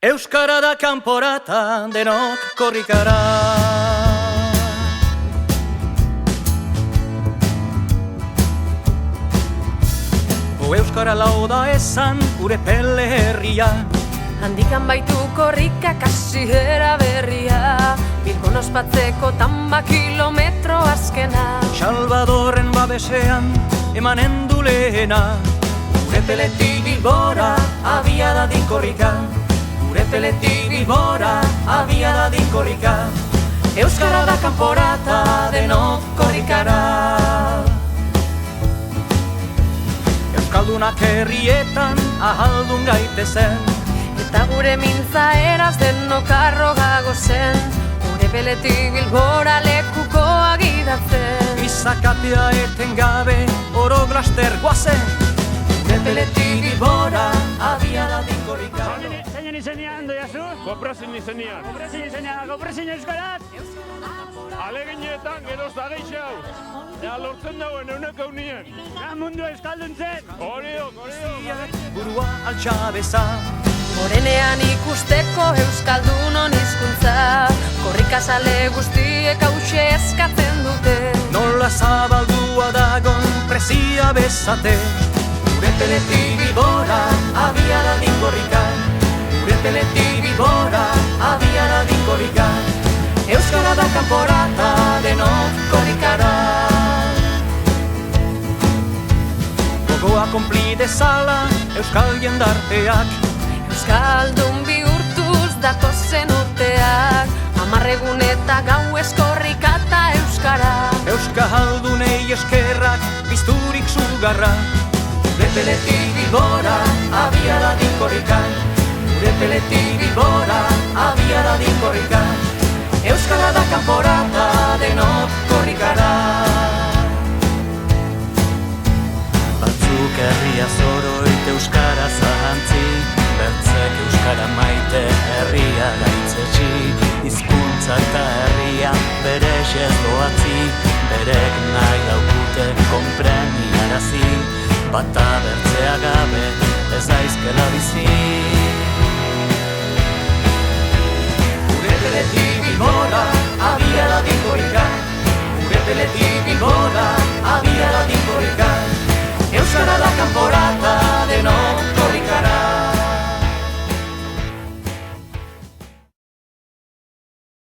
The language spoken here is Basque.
Euskara da kanporata, denok korrikara. Euskara lau da esan gure pele herria. Handikan baitu korrika kasi berria. Bilbon ospatzeko tamba kilometro azkena. Salvadorren babesean emanen du lehena. Gure peletik Bilbora abia da dinkorrika. Gure peletik Bilbora abia da dinkorrika. Euskara da kanporata, denok korrikara. Euskaldunak herrietan ahaldun gaitezen. Eta gure mintza eraz denok arrogago zen. Gure peletik Bilbora lekuko agidatzen. Izakatea eten gabe oro glaster guazen. Gure peletik Bilbora abia da dinkorrika. Zeinen izenean doiazu? Goprazin izenean. Goprazin euskaraz? Aleginetan geroz da geixau. Ea lortzen dagoen euneko unien. Mundu euskalduntzen! Horiok. Burua altxabeza. Morenean ikusteko euskaldunon hizkuntza. Korrikazale guztiek hause eskatzen dute. Nola zabaldua dagon presia bezate. Gure peletik Bilbora abia da dinkorrika. Gure peletik Bilbora abia da dinkorrika. Euskara da kanporata, denok korrikara. Gogoa konpli dezala euskal jendarteak. Euskaldun bihurtuz datozen urteak. 10 egun eta gau eskorrika eta euskara. Euskaldunei eskerrak bizturik zugarra. Gure peletik Bilbora abia da dinkorrika. Gure peletik Bilbora abia da dinkorrika. Euskara da kanporata, denok korrikara. Batzuk herria zoroit euskara zahantzi. Bertzek euskara maite herria gaitzetsi. Hizkuntza eta herria bere xez doatzi. Berek nahi dauka